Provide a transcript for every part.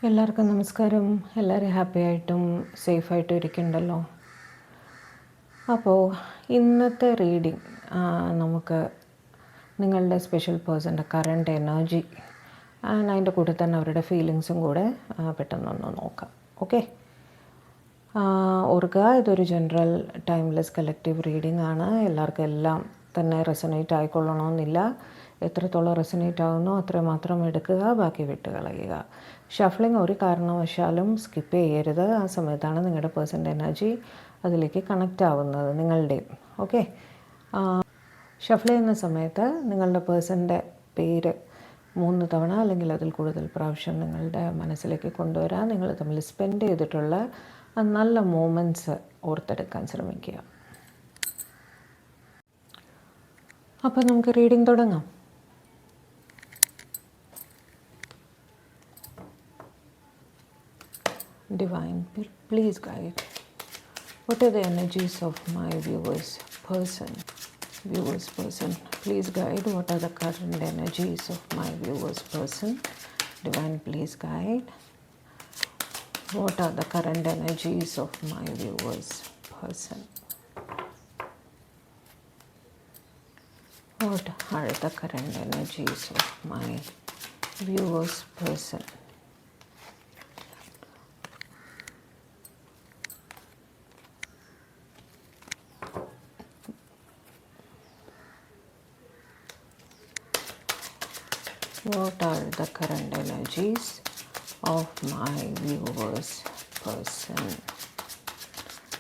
എല്ലാവർക്കും നമസ്കാരം. എല്ലാവരും ഹാപ്പി ആയിട്ടും സേഫായിട്ടും ഇരിക്കുന്നുണ്ടല്ലോ. അപ്പോൾ ഇന്നത്തെ റീഡിങ് നമുക്ക് നിങ്ങളുടെ സ്പെഷ്യൽ പേഴ്സൻ്റെ കറണ്ട് എനർജി അതിൻ്റെ കൂടെ തന്നെ അവരുടെ ഫീലിങ്സും കൂടെ പെട്ടെന്നൊന്ന് നോക്കാം. ഓക്കെ, ഓർക്കുക, ഇതൊരു ജനറൽ ടൈംലെസ് കളക്റ്റീവ് റീഡിംഗ് ആണ്. എല്ലാവർക്കും എല്ലാം തന്നെ റെസൊനേറ്റ് ആയിക്കൊള്ളണമെന്നില്ല. എത്രത്തോളം റെസൊനേറ്റ് ആകുന്നോ അത്രയും മാത്രം എടുക്കുക, ബാക്കി വിട്ട് കളയുക. ഷഫ്ലിംഗ് ഒരു കാരണവശാലും സ്കിപ്പ് ചെയ്യരുത്. ആ സമയത്താണ് നിങ്ങളുടെ പേഴ്സൻ്റെ എനർജി അതിലേക്ക് കണക്റ്റ് ആവുന്നത്, നിങ്ങളുടെയും. ഓക്കെ, ഷഫിൾ ചെയ്യുന്ന സമയത്ത് നിങ്ങളുടെ പേഴ്സൻ്റെ പേര് 3 തവണ അല്ലെങ്കിൽ അതിൽ കൂടുതൽ പ്രാവശ്യം നിങ്ങളുടെ മനസ്സിലേക്ക് കൊണ്ടുവരാൻ, നിങ്ങൾ തമ്മിൽ സ്പെൻഡ് ചെയ്തിട്ടുള്ള നല്ല മൂമെൻറ്റ്സ് ഓർത്തെടുക്കാൻ ശ്രമിക്കുക. അപ്പോൾ നമുക്ക് റീഡിംഗ് തുടങ്ങാം. Divine, please guide. What are the energies of my viewers person? Please guide. What are the current energies of my viewers person? Divine, please guide. What are the current energies of my viewers person? What are the current energies of my viewers person? What are the current energies of my viewers person?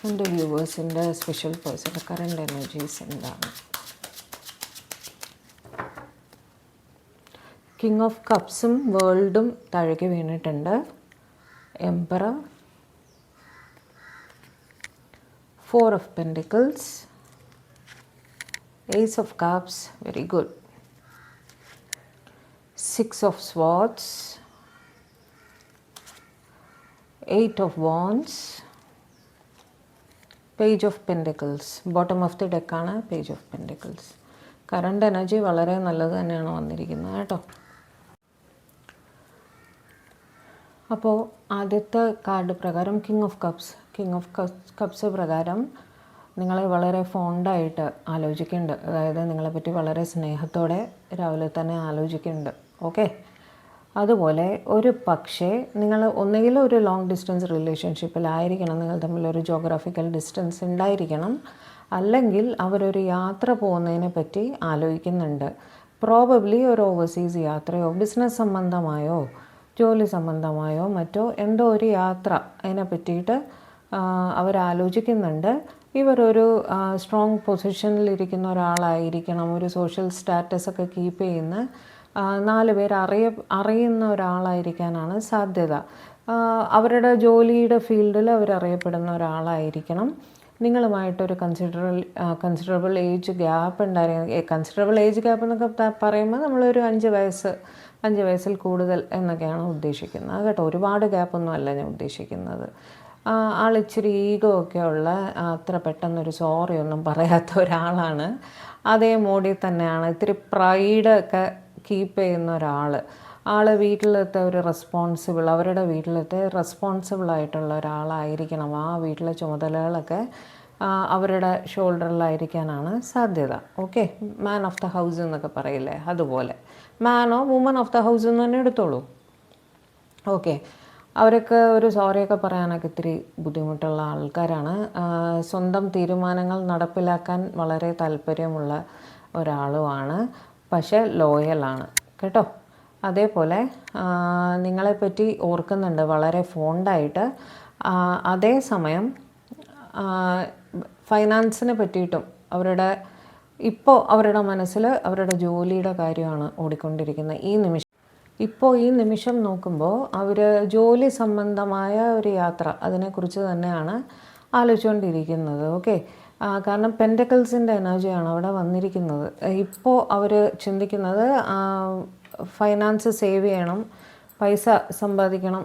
എൻ്റെ വ്യൂവേഴ്സിൻ്റെ special പേഴ്സൻ്റെ current energies എന്താണ്? King of കപ്സും വേൾഡും താഴേക്ക് വീണിട്ടുണ്ട്. Emperor, 4 of pentacles, ace of cups, very good. 6 of swords, 8 of wands, page of pentacles. Bottom of the ഡെക്കാണ് page of pentacles. Current energy വളരെ നല്ലത് തന്നെയാണ് വന്നിരിക്കുന്നത് കേട്ടോ. അപ്പോൾ ആദ്യത്തെ കാർഡ് പ്രകാരം കിങ് ഓഫ് കപ്സ് പ്രകാരം നിങ്ങളെ വളരെ ഫോണ്ടായിട്ട് ആലോചിക്കുന്നുണ്ട്. അതായത് നിങ്ങളെപ്പറ്റി വളരെ സ്നേഹത്തോടെ രാവിലെ തന്നെ ആലോചിക്കുന്നുണ്ട്. ഓക്കെ, അതുപോലെ ഒരു പക്ഷേ നിങ്ങൾ ഒന്നുകിൽ ഒരു ലോങ് ഡിസ്റ്റൻസ് റിലേഷൻഷിപ്പിലായിരിക്കണം, നിങ്ങൾ തമ്മിലൊരു ജോഗ്രാഫിക്കൽ ഡിസ്റ്റൻസ് ഉണ്ടായിരിക്കണം, അല്ലെങ്കിൽ അവരൊരു യാത്ര പോകുന്നതിനെ പറ്റി ആലോചിക്കുന്നുണ്ട്. പ്രോബബ്ലി ഒരു ഓവർസീസ് യാത്രയോ ബിസിനസ് സംബന്ധമായോ ജോലി സംബന്ധമായോ മറ്റോ എന്തോ ഒരു യാത്ര അതിനെ പറ്റിയിട്ട് അവരാലോചിക്കുന്നുണ്ട്. ഇവരൊരു സ്ട്രോങ് പൊസിഷനിലിരിക്കുന്ന ഒരാളായിരിക്കണം, ഒരു സോഷ്യൽ സ്റ്റാറ്റസൊക്കെ കീപ്പ് ചെയ്യുന്ന 4 പേർ അറിയുന്ന ഒരാളായിരിക്കാനാണ് സാധ്യത. അവരുടെ ജോലിയുടെ ഫീൽഡിൽ അവരറിയപ്പെടുന്ന ഒരാളായിരിക്കണം. നിങ്ങളുമായിട്ടൊരു കൺസിഡറബിൾ ഏജ് ഗ്യാപ്പ് ഉണ്ടായിരിക്കും. കൺസിഡറബിൾ ഏജ് ഗ്യാപ്പ് എന്നൊക്കെ പറയുമ്പോൾ നമ്മളൊരു 5 വയസ്സിൽ കൂടുതൽ എന്നൊക്കെയാണ് ഉദ്ദേശിക്കുന്നത് കേട്ടോ. ഒരുപാട് ഗ്യാപ്പൊന്നും അല്ല ഞാൻ ഉദ്ദേശിക്കുന്നത്. ആളിച്ചിരി ഈഗോ ഒക്കെ ഉള്ള, അത്ര പെട്ടെന്നൊരു സോറി ഒന്നും പറയാത്ത ഒരാളാണ്. അതേ മോഡിൽ തന്നെയാണ്, ഇത്തിരി പ്രൈഡൊക്കെ കീപ്പ് ചെയ്യുന്ന ആൾ വീട്ടിലത്തെ അവരുടെ വീട്ടിലത്തെ റെസ്പോൺസിബിളായിട്ടുള്ള ഒരാളായിരിക്കണം. ആ വീട്ടിലെ ചുമതലകളൊക്കെ അവരുടെ ഷോൾഡറിലായിരിക്കാനാണ് സാധ്യത. Okay, man of the house എന്നൊക്കെ പറയില്ലേ, അതുപോലെ മാനോ വുമൻ ഓഫ് ദ ഹൗസ് എന്ന് തന്നെ എടുത്തോളൂ. ഓക്കെ, അവരൊക്കെ ഒരു സോറിയൊക്കെ പറയാനൊക്കെ ഇത്തിരി ബുദ്ധിമുട്ടുള്ള ആൾക്കാരാണ്. സ്വന്തം തീരുമാനങ്ങൾ നടപ്പിലാക്കാൻ വളരെ താല്പര്യമുള്ള ഒരാളുമാണ്, പക്ഷേ ലോയലാണ് കേട്ടോ. അതേപോലെ നിങ്ങളെപ്പറ്റി ഓർക്കുന്നുണ്ട് വളരെ ഫോണ്ടായിട്ട്. അതേസമയം ഫൈനാൻസിനെ പറ്റിയിട്ടും അവരുടെ മനസ്സിൽ അവരുടെ ജോലിയുടെ കാര്യമാണ് ഓടിക്കൊണ്ടിരിക്കുന്നത് ഈ നിമിഷം നോക്കുമ്പോൾ അവർ ജോലി സംബന്ധമായ ഒരു യാത്ര അതിനെക്കുറിച്ച് തന്നെയാണ് ആലോചിച്ചുകൊണ്ടിരിക്കുന്നത്. ഓക്കെ, കാരണം പെൻറ്റക്കിൾസിൻ്റെ എനർജിയാണ് അവിടെ വന്നിരിക്കുന്നത്. ഇപ്പോൾ അവർ ചിന്തിക്കുന്നത് ഫൈനാൻസ് സേവ് ചെയ്യണം, പൈസ സമ്പാദിക്കണം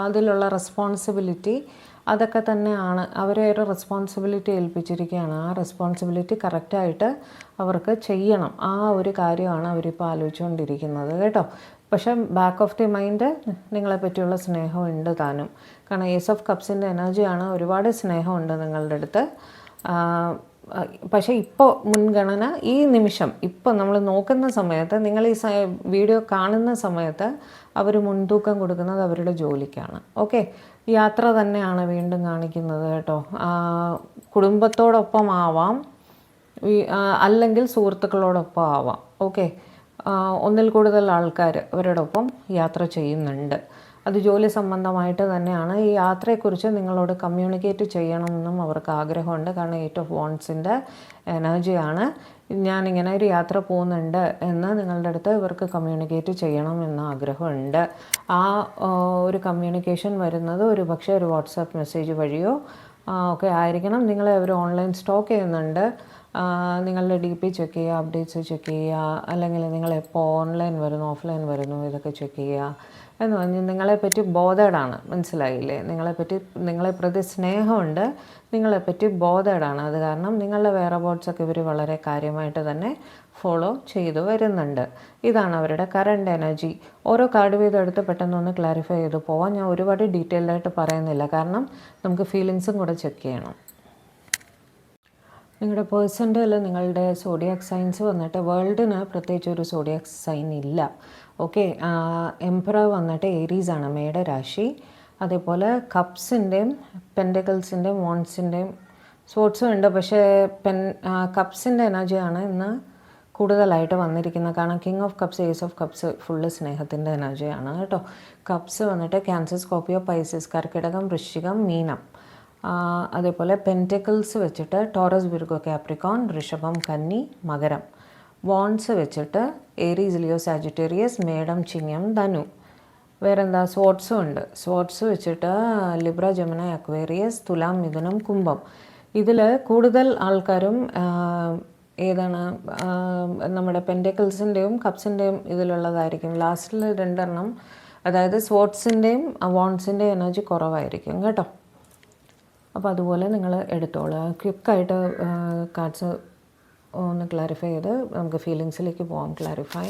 അതിലുള്ള റെസ്പോൺസിബിലിറ്റി അതൊക്കെ തന്നെയാണ് അവരെ ഒരു റെസ്പോൺസിബിലിറ്റി ഏൽപ്പിച്ചിരിക്കുകയാണ്. ആ റെസ്പോൺസിബിലിറ്റി കറക്റ്റായിട്ട് അവർക്ക് ചെയ്യണം. ആ ഒരു കാര്യമാണ് അവരിപ്പോൾ ആലോചിച്ചുകൊണ്ടിരിക്കുന്നത് കേട്ടോ. പക്ഷേ ബാക്ക് ഓഫ് ദി മൈൻഡ് നിങ്ങളെ പറ്റിയുള്ള സ്നേഹമുണ്ട് താനും. കാരണം ഏസ് ഓഫ് കപ്സിൻ്റെ എനർജിയാണ്. ഒരുപാട് സ്നേഹമുണ്ട് നിങ്ങളുടെ അടുത്ത്. പക്ഷേ ഇപ്പോൾ മുൻഗണന ഈ നിമിഷം ഇപ്പോൾ നമ്മൾ നോക്കുന്ന സമയത്ത്, നിങ്ങൾ ഈ വീഡിയോ കാണുന്ന സമയത്ത് അവർ മുൻതൂക്കം കൊടുക്കുന്നത് അവരുടെ ജോലിക്കാണ്. ഓക്കെ, യാത്ര തന്നെയാണ് വീണ്ടും കാണിക്കുന്നത് കേട്ടോ. കുടുംബത്തോടൊപ്പം ആവാം, അല്ലെങ്കിൽ സുഹൃത്തുക്കളോടൊപ്പം ആവാം. ഓക്കെ, ഒന്നിൽ കൂടുതൽ ആൾക്കാർ അവരോടൊപ്പം യാത്ര ചെയ്യുന്നുണ്ട്. അത് ജോലി സംബന്ധമായിട്ട് തന്നെയാണ്. ഈ യാത്രയെക്കുറിച്ച് നിങ്ങളോട് കമ്മ്യൂണിക്കേറ്റ് ചെയ്യണമെന്നും അവർക്ക് ആഗ്രഹമുണ്ട്. കാരണം 8 ഓഫ് വാണ്ട്സിൻ്റെ എനർജിയാണ്. ഞാനിങ്ങനെ ഒരു യാത്ര പോകുന്നുണ്ട് എന്ന് നിങ്ങളുടെ അടുത്ത് ഇവർക്ക് കമ്മ്യൂണിക്കേറ്റ് ചെയ്യണം എന്ന ആഗ്രഹമുണ്ട്. ആ ഒരു കമ്മ്യൂണിക്കേഷൻ വരുന്നത് ഒരു പക്ഷേ ഒരു വാട്സാപ്പ് മെസ്സേജ് വഴിയോ ഒക്കെ ആയിരിക്കണം. നിങ്ങളെ അവർ ഓൺലൈൻ സ്റ്റോക്ക് ചെയ്യുന്നുണ്ട്. നിങ്ങളുടെ DP ചെക്ക് ചെയ്യുക, അപ്ഡേറ്റ്സ് ചെക്ക് ചെയ്യുക, അല്ലെങ്കിൽ നിങ്ങളെപ്പോൾ ഓൺലൈൻ വരുന്നു ഓഫ്ലൈൻ വരുന്നു ഇതൊക്കെ ചെക്ക് ചെയ്യുക എന്ന് പറഞ്ഞ് നിങ്ങളെപ്പറ്റി ബോധേഡാണ്. മനസ്സിലായില്ലേ? നിങ്ങളെ പ്രതി സ്നേഹമുണ്ട്, നിങ്ങളെപ്പറ്റി ബോധേഡാണ്. അത് കാരണം നിങ്ങളുടെ വെയർഅബൌട്ട്സൊക്കെ ഇവർ വളരെ കാര്യമായിട്ട് തന്നെ ഫോളോ ചെയ്തു വരുന്നുണ്ട്. ഇതാണ് അവരുടെ കറണ്ട് എനർജി. ഓരോ കാർഡ് വീതം എടുത്ത് പെട്ടെന്നൊന്ന് ക്ലാരിഫൈ ചെയ്ത് പോവാം. ഞാൻ ഒരുപാട് ഡീറ്റെയിൽഡായിട്ട് പറയുന്നില്ല, കാരണം നമുക്ക് ഫീലിങ്സും കൂടെ ചെക്ക് ചെയ്യണം. നിങ്ങളുടെ പേഴ്സൻ്റെ അല്ല നിങ്ങളുടെ സോഡിയാക് സൈൻസ് വന്നിട്ട് വേൾഡിന് പ്രത്യേകിച്ച് ഒരു സോഡിയാക് സൈൻ ഇല്ല. ഓക്കെ, എംപറർ വന്നിട്ട് ഏരീസാണ്, മേട രാശി. അതേപോലെ കപ്സിൻ്റെയും പെൻറ്റക്കിൾസിൻ്റെയും വാണ്ട്സിൻ്റെയും സ്പോർട്സും ഉണ്ട്. പക്ഷേ കപ്സിൻ്റെ എനർജിയാണ് ഇന്ന് കൂടുതലായിട്ട് വന്നിരിക്കുന്നത്. കാരണം king of cups, ace of cups full സ്നേഹത്തിൻ്റെ എനർജിയാണ് കേട്ടോ. കപ്സ് വന്നിട്ട് ക്യാൻസർ, സ്കോർപ്പിയോ, പൈസസ്, കർക്കിടകം, വൃശ്ചികം, മീനം. അതേപോലെ പെൻറ്റക്കിൾസ് വെച്ചിട്ട് ടോറസ്, വിർഗോ, കാപ്രിക്കോൺ, ഋഷഭം, കന്നി, മകരം. വാണ്ട്സ് വെച്ചിട്ട് ഏരീസ്, ലിയോ, സാജിറ്റേറിയസ്, മേടം, ചിങ്ങം, ധനു. വേറെന്താ? സ്പോർട്സും ഉണ്ട്. സ്പോർട്സ് വെച്ചിട്ട് ലിബ്ര, ജെമിനി, അക്വേറിയസ്, തുലാം, മിഥുനം, കുംഭം. ഇതിൽ കൂടുതൽ ആൾക്കാരും ഏതാണ് നമ്മുടെ പെൻറ്റക്കിൾസിൻ്റെയും കപ്സിൻ്റെയും ഇതിലുള്ളതായിരിക്കും. ലാസ്റ്റിൽ 2 എണ്ണം, അതായത് സ്പോർട്സിൻ്റെയും വാണ്ട്സിൻ്റെയും എനർജി കുറവായിരിക്കും കേട്ടോ. അപ്പോൾ അതുപോലെ നിങ്ങൾ എടുത്തോളൂ. ക്വിക്കായിട്ട് കാർഡ്സ് ഒന്ന് ക്ലാരിഫൈ ചെയ്ത് നമുക്ക് ഫീലിങ്സിലേക്ക് പോകാം. Clarify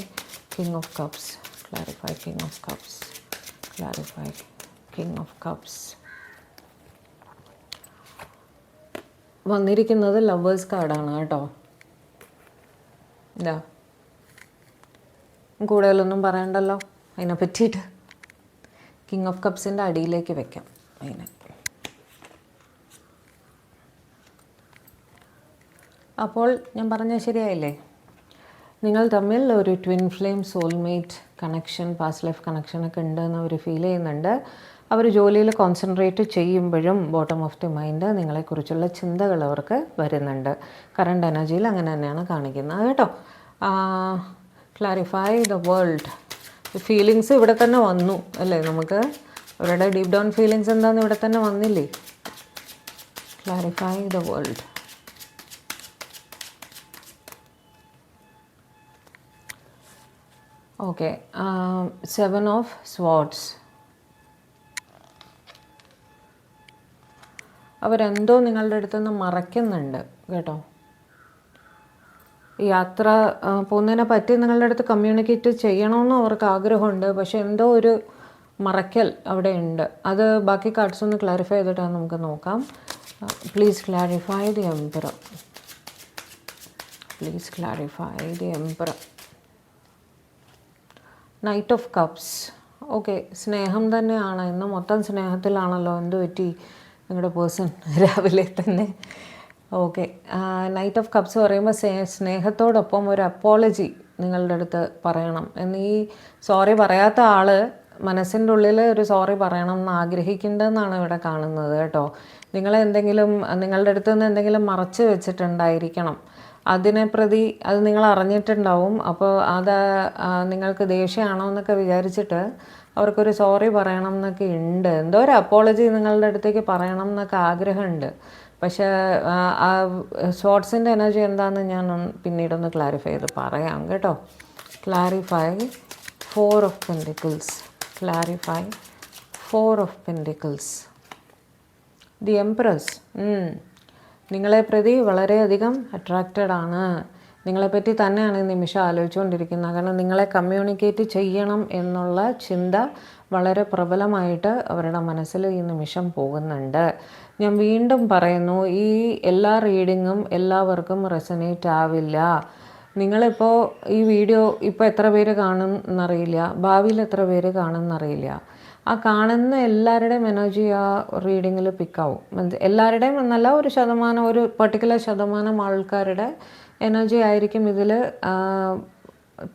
king of cups, clarify king of cups, clarify king of cups. വന്നിരിക്കുന്നത് ലവേഴ്സ് കാർഡാണ് കേട്ടോ. ഇതാ, കൂടുതലൊന്നും പറയണ്ടല്ലോ അതിനെ പറ്റിയിട്ട്. കിങ് ഓഫ് കപ്സിൻ്റെ അടിയിലേക്ക് വെക്കാം അതിനെ. അപ്പോൾ ഞാൻ പറഞ്ഞത് ശരിയായില്ലേ? നിങ്ങൾ തമ്മിൽ ഒരു twin flame, soulmate connection, past life കണക്ഷനൊക്കെ ഉണ്ടെന്ന് അവർ ഫീൽ ചെയ്യുന്നുണ്ട്. അവർ ജോലിയിൽ കോൺസെൻട്രേറ്റ് ചെയ്യുമ്പോഴും ബോട്ടം ഓഫ് ദി മൈൻഡ് നിങ്ങളെക്കുറിച്ചുള്ള ചിന്തകൾ അവർക്ക് വരുന്നുണ്ട്. കറണ്ട് എനർജിയിൽ അങ്ങനെ തന്നെയാണ് കാണിക്കുന്നത് കേട്ടോ. Clarify the world. ഫീലിങ്സ് ഇവിടെ തന്നെ വന്നു അല്ലേ? നമുക്ക് അവരുടെ ഡീപ് ഡൗൺ ഫീലിങ്സ് എന്താണെന്ന് ഇവിടെ തന്നെ വന്നില്ലേ? Clarify the world. Okay, 7 of swords. അവരെന്തോ നിങ്ങളുടെ അടുത്തുനിന്ന് മറയ്ക്കുന്നുണ്ട് കേട്ടോ. യാത്ര പോകുന്നതിനെ പറ്റി നിങ്ങളുടെ അടുത്ത് കമ്മ്യൂണിക്കേറ്റ് ചെയ്യണമെന്നും അവർക്ക് ആഗ്രഹമുണ്ട്. പക്ഷെ എന്തോ ഒരു മറയ്ക്കൽ അവിടെ ഉണ്ട്. അത് ബാക്കി കാർഡ്സ് ഒന്ന് ക്ലാരിഫൈ ചെയ്തിട്ടാണ് നമുക്ക് നോക്കാം. Please clarify the emperor. Please clarify the emperor. Knight of cups. Okay, സ്നേഹം തന്നെയാണ്. ഇന്ന് മൊത്തം സ്നേഹത്തിലാണല്ലോ. എന്ത് പറ്റി നിങ്ങളുടെ പേഴ്സൺ രാവിലെ തന്നെ? ഓക്കെ, നൈറ്റ് ഓഫ് കപ്സ് പറയുമ്പോൾ സ്നേഹത്തോടൊപ്പം ഒരു അപ്പോളജി നിങ്ങളുടെ അടുത്ത് പറയണം എന്ന്. ഈ സോറി പറയാത്ത ആൾ മനസ്സിൻ്റെ ഉള്ളിൽ ഒരു സോറി പറയണം എന്ന് ആഗ്രഹിക്കേണ്ടതെന്നാണ് ഇവിടെ കാണുന്നത് കേട്ടോ. നിങ്ങളുടെ അടുത്ത് നിന്ന് എന്തെങ്കിലും മറച്ച് വെച്ചിട്ടുണ്ടായിരിക്കണം. അതിനെ പ്രതി അത് നിങ്ങൾ അറിഞ്ഞിട്ടുണ്ടാവും. അപ്പോൾ അത് നിങ്ങൾക്ക് ദേഷ്യമാണോ എന്നൊക്കെ വിചാരിച്ചിട്ട് അവർക്കൊരു സോറി പറയണം എന്നൊക്കെ ഉണ്ട്. എന്തോ ഒരു അപ്പോളജി നിങ്ങളുടെ അടുത്തേക്ക് പറയണം എന്നൊക്കെ ആഗ്രഹമുണ്ട്. പക്ഷേ ആ ഷോർട്സിൻ്റെ എനർജി എന്താണെന്ന് ഞാൻ പിന്നീടൊന്ന് ക്ലാരിഫൈ ചെയ്ത് പറയാം കേട്ടോ. Clarify 4 of pentacles. Clarify 4 of pentacles. The empress. നിങ്ങളെ പ്രതി വളരെയധികം അട്രാക്റ്റഡ് ആണ്. നിങ്ങളെപ്പറ്റി തന്നെയാണ് ഈ നിമിഷം ആലോചിച്ചുകൊണ്ടിരിക്കുന്നത്. കാരണം നിങ്ങളെ കമ്മ്യൂണിക്കേറ്റ് ചെയ്യണം എന്നുള്ള ചിന്ത വളരെ പ്രബലമായിട്ട് അവരുടെ മനസ്സിൽ ഈ നിമിഷം പോകുന്നുണ്ട്. ഞാൻ വീണ്ടും പറയുന്നു, ഈ എല്ലാ റീഡിങ്ങും എല്ലാവർക്കും റെസനേറ്റ് ആവില്ല. നിങ്ങളിപ്പോൾ ഈ വീഡിയോ ഇപ്പോൾ എത്ര പേര് കാണും എന്നറിയില്ല, ഭാവിയിൽ എത്ര പേര് കാണും എന്നറിയില്ല. ആ കാണുന്ന എല്ലാവരുടെയും എനർജി ആ റീഡിങ്ങിൽ പിക്കാവും. എല്ലാവരുടെയും എന്നല്ല, ഒരു പർട്ടിക്കുലർ ശതമാനം ആൾക്കാരുടെ എനർജി ആയിരിക്കും ഇതിൽ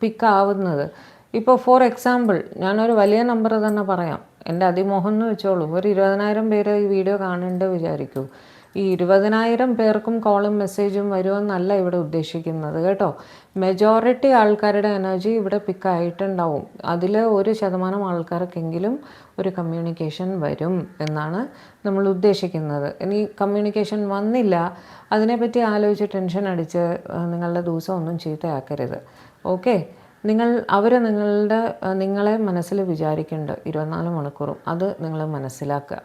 പിക്കാവുന്നത്. ഇപ്പോൾ ഫോർ എക്സാമ്പിൾ ഞാനൊരു വലിയ നമ്പർ തന്നെ പറയാം. എൻ്റെ അതിമോഹം എന്ന് വെച്ചോളൂ, ഒരു 20,000 പേര് ഈ വീഡിയോ കാണുന്നുണ്ട് വിചാരിക്കൂ. ഈ 20,000 പേർക്കും കോളും മെസ്സേജും വരുമെന്നല്ല ഇവിടെ ഉദ്ദേശിക്കുന്നത് കേട്ടോ. മെജോറിറ്റി ആൾക്കാരുടെ എനർജി ഇവിടെ പിക്കായിട്ടുണ്ടാവും. അതിൽ 1% ആൾക്കാർക്കെങ്കിലും ഒരു കമ്മ്യൂണിക്കേഷൻ വരും എന്നാണ് നമ്മൾ ഉദ്ദേശിക്കുന്നത്. ഇനി കമ്മ്യൂണിക്കേഷൻ വന്നില്ല, അതിനെപ്പറ്റി ആലോചിച്ച് ടെൻഷൻ അടിച്ച് നിങ്ങളുടെ ദിവസം ഒന്നും ചീത്തയാക്കരുത്. ഓക്കെ, നിങ്ങളെ മനസ്സിൽ വിചാരിക്കുന്നുണ്ട് 24 മണിക്കൂറും. അത് നിങ്ങൾ മനസ്സിലാക്കുക.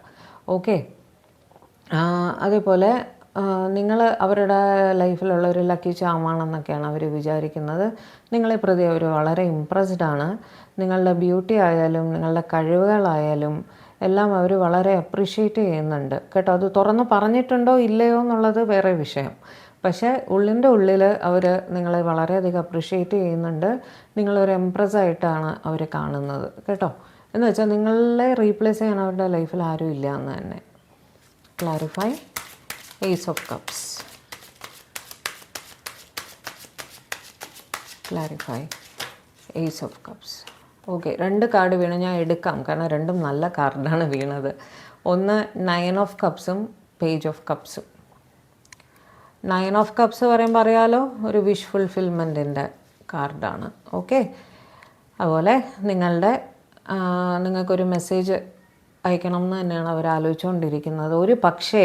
ഓക്കെ, അതേപോലെ നിങ്ങൾ അവരുടെ ലൈഫിലുള്ള ഒരു ലക്കി ചാമാണെന്നൊക്കെയാണ് അവർ വിചാരിക്കുന്നത്. നിങ്ങളെ പ്രതി അവർ വളരെ ഇംപ്രസ്ഡ്. നിങ്ങളുടെ ബ്യൂട്ടി ആയാലും നിങ്ങളുടെ കഴിവുകളായാലും എല്ലാം അവർ വളരെ അപ്രീഷിയേറ്റ് ചെയ്യുന്നുണ്ട് കേട്ടോ. അത് തുറന്ന് പറഞ്ഞിട്ടുണ്ടോ ഇല്ലയോ എന്നുള്ളത് വേറെ വിഷയം. പക്ഷേ ഉള്ളിൻ്റെ ഉള്ളിൽ അവർ നിങ്ങളെ വളരെയധികം അപ്രീഷിയേറ്റ് ചെയ്യുന്നുണ്ട്. നിങ്ങളൊരു എംപ്രസ്സായിട്ടാണ് അവർ കാണുന്നത് കേട്ടോ. എന്ന് വെച്ചാൽ നിങ്ങളെ റീപ്ലേസ് ചെയ്യാൻ അവരുടെ ലൈഫിൽ ആരും ഇല്ല എന്ന് തന്നെ. Clarify. Ace of cups. Clarify. Ace of cups. Okay, 2 card വീണ് ഞാൻ എടുക്കാം, കാരണം രണ്ടും നല്ല കാർഡാണ് വീണത്. ഒന്ന് 9 ഓഫ് കപ്സും പേജ് ഓഫ് കപ്സും. 9 ഓഫ് കപ്സ് പറയുമ്പോൾ അറിയാലോ, ഒരു വിഷ് ഫുൾഫിൽമെൻറ്റിൻ്റെ കാർഡാണ്. ഓക്കെ, അതുപോലെ നിങ്ങൾക്കൊരു മെസ്സേജ് അയക്കണം എന്ന് തന്നെയാണ് അവർ ആലോചിച്ചുകൊണ്ടിരിക്കുന്നത്. ഒരു പക്ഷേ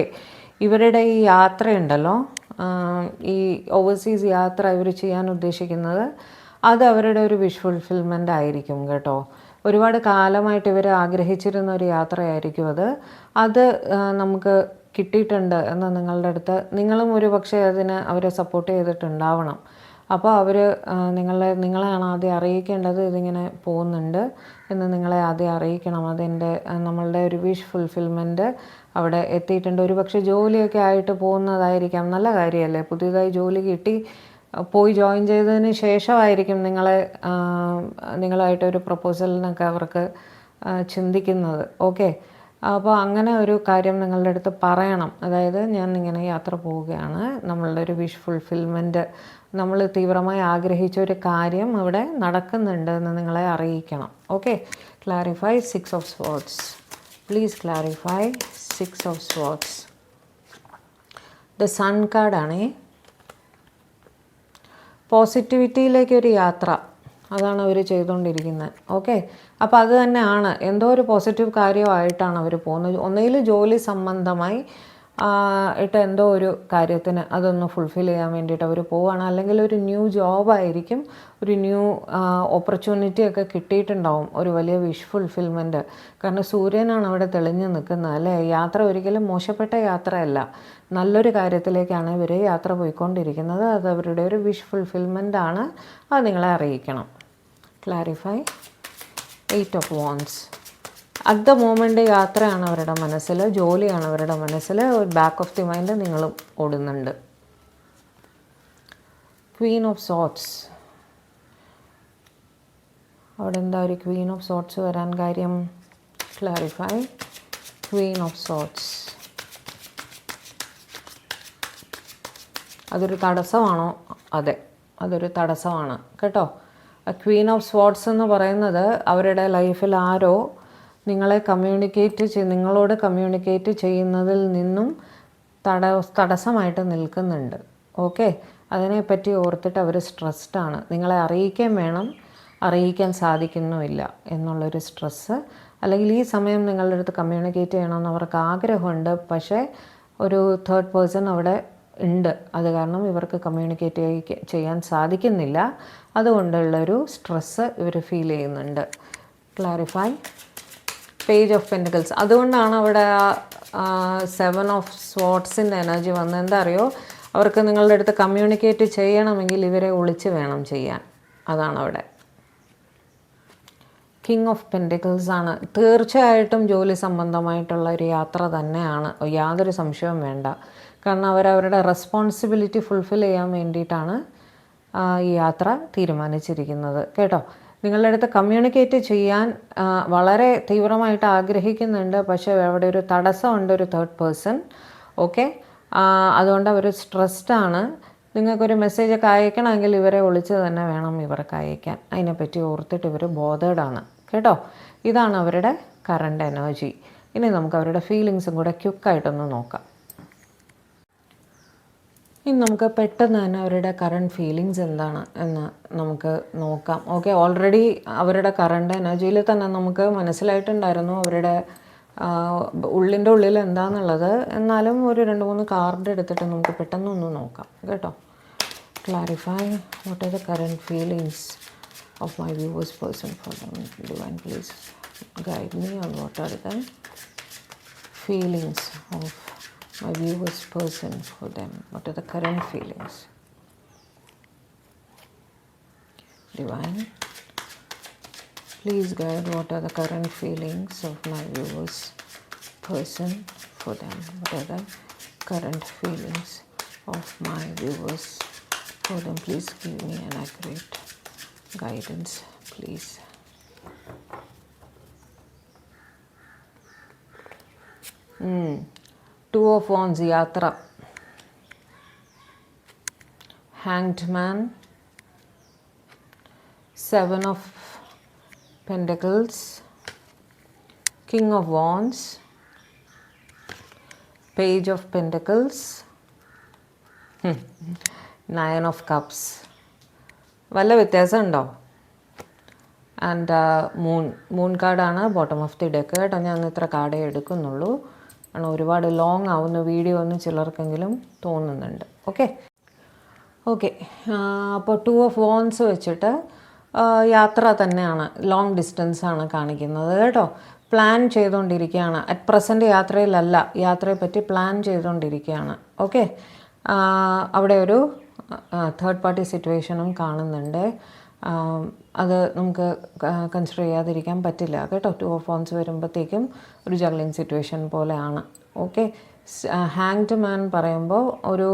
ഇവരുടെ ഈ യാത്രയുണ്ടല്ലോ, ഈ ഓവർസീസ് യാത്ര ഇവർ ചെയ്യാൻ ഉദ്ദേശിക്കുന്നത്, അത് അവരുടെ ഒരു വിഷ് ഫുൾഫിൽമെൻ്റ് ആയിരിക്കും കേട്ടോ. ഒരുപാട് കാലമായിട്ട് ഇവർ ആഗ്രഹിച്ചിരുന്ന ഒരു യാത്രയായിരിക്കും അത് നമുക്ക് കിട്ടിയിട്ടുണ്ട് എന്ന് നിങ്ങളുടെ അടുത്ത് നിങ്ങളും ഒരു പക്ഷേ അവരെ സപ്പോർട്ട് ചെയ്തിട്ടുണ്ടാവണം. അപ്പോൾ അവർ നിങ്ങളെയാണ് ആദ്യം അറിയിക്കേണ്ടത്. ഇതിങ്ങനെ പോകുന്നുണ്ട് എന്ന് നിങ്ങളെ ആദ്യം അറിയിക്കണം. നമ്മളുടെ ഒരു വിഷ് ഫുൾഫിൽമെൻറ്റ് അവിടെ എത്തിയിട്ടുണ്ട്. ഒരു പക്ഷേ ജോലിയൊക്കെ ആയിട്ട് പോകുന്നതായിരിക്കാം. നല്ല കാര്യമല്ലേ, പുതിയതായി ജോലി കിട്ടി പോയി ജോയിൻ ചെയ്തതിന് ശേഷമായിരിക്കും നിങ്ങളായിട്ടൊരു പ്രപ്പോസലിനൊക്കെ അവർക്ക് ചിന്തിക്കുന്നത്. ഓക്കെ, അപ്പോൾ അങ്ങനെ ഒരു കാര്യം നിങ്ങളുടെ അടുത്ത് പറയണം. അതായത് ഞാൻ ഇങ്ങനെ യാത്ര പോവുകയാണ്, നമ്മളുടെ ഒരു വിഷ് ഫുൾഫിൽമെൻറ്റ്, നമ്മൾ തീവ്രമായി ആഗ്രഹിച്ച ഒരു കാര്യം ഇവിടെ നടക്കുന്നുണ്ട് എന്ന് നിങ്ങളെ അറിയിക്കണം. Okay, clarify 6 of swords. Please clarify 6 of swords. The sun കാർഡാണേ. പോസിറ്റിവിറ്റിയിലേക്കൊരു യാത്ര, അതാണ് അവർ ചെയ്തുകൊണ്ടിരിക്കുന്നത്. ഓക്കെ, അപ്പോൾ അത് തന്നെയാണ്, എന്തോ ഒരു പോസിറ്റീവ് കാര്യമായിട്ടാണ് അവർ പോകുന്നത്. ഒന്നുകിൽ ജോലി സംബന്ധമായി എന്തോ ഒരു കാര്യത്തിന് അതൊന്ന് ഫുൾഫിൽ ചെയ്യാൻ വേണ്ടിയിട്ട് അവർ പോവുകയാണ്. അല്ലെങ്കിൽ ഒരു ന്യൂ ജോബായിരിക്കും, ഒരു ന്യൂ ഓപ്പർച്യൂണിറ്റി ഒക്കെ കിട്ടിയിട്ടുണ്ടാവും, ഒരു വലിയ വിഷ് ഫുൾഫിൽമെൻറ്റ്. കാരണം സൂര്യനാണ് അവിടെ തെളിഞ്ഞു നിൽക്കുന്നത് അല്ലേ. യാത്ര ഒരിക്കലും മോശപ്പെട്ട യാത്രയല്ല, നല്ലൊരു കാര്യത്തിലേക്കാണ് ഇവർ യാത്ര പോയിക്കൊണ്ടിരിക്കുന്നത്. അത് അവരുടെ ഒരു വിഷ് ഫുൾഫിൽമെൻ്റ് ആണ്, അത് നിങ്ങളെ അറിയിക്കണം. Clarify 8 of wands. At the moment യാത്രയാണ് അവരുടെ മനസ്സിൽ, ജോലിയാണ് അവരുടെ മനസ്സിൽ, ഒരു ബാക്ക് ഓഫ് ദി മൈൻഡ് നിങ്ങളും ഓടുന്നുണ്ട്. Queen of sorts. അവിടെ എന്താ ഒരു ക്വീൻ ഓഫ് സോർട്സ് വരാൻ കാര്യം? ക്ലാരിഫൈ. Queen of sorts. അതൊരു തടസ്സമാണോ? അതെ, അതൊരു തടസ്സമാണ് കേട്ടോ. ക്വീൻ ഓഫ് സ്വാർഡ്സ് എന്ന് പറയുന്നത് അവരുടെ ലൈഫിൽ ആരോ നിങ്ങളോട് കമ്മ്യൂണിക്കേറ്റ് ചെയ്യുന്നതിൽ നിന്നും തടസ്സമായിട്ട് നിൽക്കുന്നുണ്ട്. ഓക്കെ, അതിനെപ്പറ്റി ഓർത്തിട്ട് അവർ സ്ട്രെസ്ഡാണ്. നിങ്ങളെ അറിയിക്കാൻ വേണം, അറിയിക്കാൻ സാധിക്കുന്നുമില്ല എന്നുള്ളൊരു സ്ട്രെസ്സ്. അല്ലെങ്കിൽ ഈ സമയം നിങ്ങളുടെ അടുത്ത് കമ്മ്യൂണിക്കേറ്റ് ചെയ്യണമെന്ന് അവർക്ക് ആഗ്രഹമുണ്ട്, പക്ഷേ ഒരു തേർഡ് പേഴ്സൺ അവിടെ ഉണ്ട്. അത് കാരണം ഇവർക്ക് കമ്മ്യൂണിക്കേറ്റ് ചെയ്യാൻ സാധിക്കുന്നില്ല. അതുകൊണ്ടുള്ളൊരു സ്ട്രെസ്സ് ഇവർ ഫീൽ ചെയ്യുന്നുണ്ട്. ക്ലാരിഫൈ. Page of pentacles. അതുകൊണ്ടാണ് അവിടെ 7 ഓഫ് സ്വാർട്സിൻ്റെ എനർജി വന്ന് എന്താ അറിയോ, അവർക്ക് നിങ്ങളുടെ അടുത്ത് കമ്മ്യൂണിക്കേറ്റ് ചെയ്യണമെങ്കിൽ ഇവരെ ഒളിച്ച് വേണം ചെയ്യാൻ. അതാണ് അവിടെ. കിങ് ഓഫ് പെൻറ്റിക്കിൾസ് ആണ്. തീർച്ചയായിട്ടും ജോലി സംബന്ധമായിട്ടുള്ള ഒരു യാത്ര തന്നെയാണ്, യാതൊരു സംശയവും വേണ്ട. കാരണം അവരവരുടെ റെസ്പോൺസിബിലിറ്റി ഫുൾഫിൽ ചെയ്യാൻ വേണ്ടിയിട്ടാണ് ഈ യാത്ര തീരുമാനിച്ചിരിക്കുന്നത് കേട്ടോ. നിങ്ങളുടെ അടുത്ത് കമ്മ്യൂണിക്കേറ്റ് ചെയ്യാൻ വളരെ തീവ്രമായിട്ട് ആഗ്രഹിക്കുന്നുണ്ട്, പക്ഷേ അവിടെ ഒരു തടസ്സമുണ്ട്, ഒരു തേർഡ് പേഴ്സൺ. ഓക്കെ, അതുകൊണ്ട് അവർ സ്ട്രെസ്ഡാണ്. നിങ്ങൾക്കൊരു മെസ്സേജൊക്കെ അയക്കണമെങ്കിൽ ഇവരെ ഒളിച്ച് തന്നെ വേണം ഇവർക്ക് അയക്കാൻ. അതിനെപ്പറ്റി ഓർത്തിട്ട് ഇവർ ബോധേഡാണ് കേട്ടോ. ഇതാണ് അവരുടെ കറണ്ട് എനർജി. ഇനി നമുക്ക് അവരുടെ ഫീലിങ്സും കൂടെ ക്വിക്കായിട്ടൊന്ന് നോക്കാം. ഇനി നമുക്ക് പെട്ടെന്ന് തന്നെ അവരുടെ കറണ്ട് ഫീലിങ്സ് എന്താണ് എന്ന് നമുക്ക് നോക്കാം. ഓക്കെ, ഓൾറെഡി അവരുടെ കറണ്ട് എനർജിയിൽ തന്നെ നമുക്ക് മനസ്സിലായിട്ടുണ്ടായിരുന്നു അവരുടെ ഉള്ളിൻ്റെ ഉള്ളിൽ എന്താണെന്നുള്ളത്. എന്നാലും ഒരു 2-3 കാർഡ് എടുത്തിട്ട് നമുക്ക് പെട്ടെന്നൊന്ന് നോക്കാം കേട്ടോ. Clarify what are the current feelings of my viewers person for them. Divine please guide me on what are the feelings of my viewers person for them. What are the current feelings? Divine, please guide what are the current feelings of my viewers person for them. What are the current feelings of my viewers for them? Please give me an accurate guidance, please. Two of Wands, യാത്ര. Hanged Man, 7 of Pentacles, King of Wands, Page of Pentacles, 9 of Cups. വല്ല വ്യത്യാസമുണ്ടോ? And moon കാർഡാണ് bottom of the deck കേട്ടോ. ഞാൻ ഇത്ര കാർഡേ എടുക്കുന്നുള്ളൂ, കാരണം ഒരുപാട് long ആവുന്ന വീഡിയോ ഒന്ന് ചിലർക്കെങ്കിലും തോന്നുന്നുണ്ട്. ഓക്കെ, അപ്പോൾ 2 ഓഫ് വോൺസ് വെച്ചിട്ട് യാത്ര തന്നെയാണ്, ലോങ് ഡിസ്റ്റൻസാണ് കാണിക്കുന്നത് കേട്ടോ. പ്ലാൻ ചെയ്തുകൊണ്ടിരിക്കുകയാണ്. അറ്റ് പ്രസൻറ്റ് യാത്രയിലല്ല, യാത്രയെപ്പറ്റി പ്ലാൻ ചെയ്തുകൊണ്ടിരിക്കുകയാണ്. ഓക്കെ, അവിടെ ഒരു തേർഡ് പാർട്ടി സിറ്റുവേഷനും കാണുന്നുണ്ട്. അത് നമുക്ക് കൺസിഡർ ചെയ്യാതിരിക്കാൻ പറ്റില്ല കേട്ടോ. 2 ഓഫ് വോൺസ് വരുമ്പോഴത്തേക്കും ഒരു ജഗ്ലിംഗ് സിറ്റുവേഷൻ പോലെയാണ്. ഓക്കെ, ഹാങ്ഡ് മാൻ പറയുമ്പോൾ ഒരു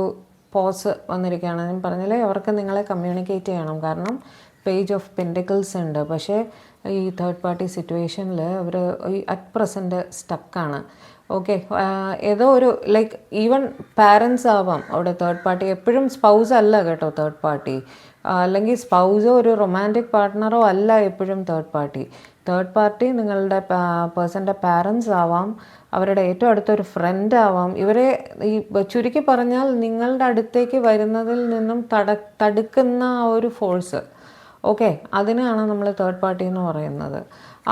പോസ് വന്നിരിക്കുകയാണ്. ഞാൻ പറഞ്ഞില്ലേ, അവർക്ക് നിങ്ങളെ കമ്മ്യൂണിക്കേറ്റ് ചെയ്യണം. കാരണം പേജ് ഓഫ് പെൻറ്റിക്കിൾസ് ഉണ്ട്, പക്ഷേ ഈ തേർഡ് പാർട്ടി സിറ്റുവേഷനിൽ അവർ അറ്റ് പ്രസൻറ്റ് സ്റ്റക്കാണ്. ഓക്കെ, ഏതോ ഒരു ലൈക്ക് ഈവൻ പാരൻസ് ആവാം അവിടെ തേർഡ് പാർട്ടി. എപ്പോഴും സ്പൗസ് അല്ല കേട്ടോ തേർഡ് പാർട്ടി, അല്ലെങ്കിൽ സ്പൗസോ ഒരു റൊമാൻറ്റിക് പാർട്ട്ണറോ അല്ല എപ്പോഴും തേർഡ് പാർട്ടി. തേർഡ് പാർട്ടി നിങ്ങളുടെ പേഴ്സൻ്റെ പാരൻസ് ആവാം, അവരുടെ ഏറ്റവും അടുത്തൊരു ഫ്രണ്ട് ആവാം. ഇവരെ ഈ ചുരുക്കി പറഞ്ഞാൽ നിങ്ങളുടെ അടുത്തേക്ക് വരുന്നതിൽ നിന്നും തടുക്കുന്ന ആ ഒരു ഫോഴ്സ്. ഓക്കെ, അതിനാണ് നമ്മൾ തേർഡ് പാർട്ടി എന്ന് പറയുന്നത്.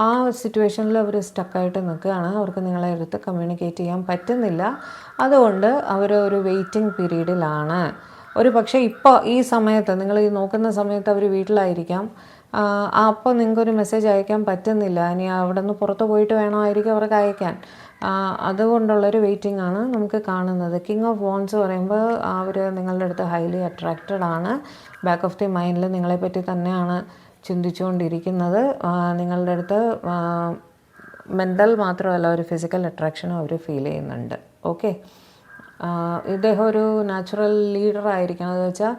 ആ സിറ്റുവേഷനിൽ അവർ സ്റ്റക്കായിട്ട് നിൽക്കുകയാണ്. അവർക്ക് നിങ്ങളെ അടുത്ത് കമ്മ്യൂണിക്കേറ്റ് ചെയ്യാൻ പറ്റുന്നില്ല. അതുകൊണ്ട് അവർ ഒരു വെയിറ്റിംഗ് പീരീഡിലാണ്. ഒരു പക്ഷേ ഇപ്പോൾ ഈ സമയത്ത് നിങ്ങൾ ഈ നോക്കുന്ന സമയത്ത് അവർ വീട്ടിലായിരിക്കാം. അപ്പോൾ നിങ്ങൾക്കൊരു മെസ്സേജ് അയക്കാൻ പറ്റുന്നില്ല. ഇനി അവിടെ നിന്ന് പുറത്ത് പോയിട്ട് വേണമായിരിക്കും അവർക്ക് അയക്കാൻ. അതുകൊണ്ടുള്ളൊരു വെയിറ്റിംഗ് ആണ് നമുക്ക് കാണുന്നത്. കിങ് ഓഫ് വോൺസ് പറയുമ്പോൾ അവർ നിങ്ങളുടെ അടുത്ത് ഹൈലി അട്രാക്റ്റഡ് ആണ്. ബാക്ക് ഓഫ് ദി മൈൻഡിൽ നിങ്ങളെപ്പറ്റി തന്നെയാണ് ചിന്തിച്ചുകൊണ്ടിരിക്കുന്നത്. നിങ്ങളുടെ അടുത്ത് മെൻ്റൽ മാത്രമല്ല, ഒരു ഫിസിക്കൽ അട്രാക്ഷനും അവർ ഫീൽ ചെയ്യുന്നുണ്ട്. ഓക്കെ, ഇദ്ദേഹം ഒരു നാച്ചുറൽ ലീഡർ ആയിരിക്കണം. എന്ന് വെച്ചാൽ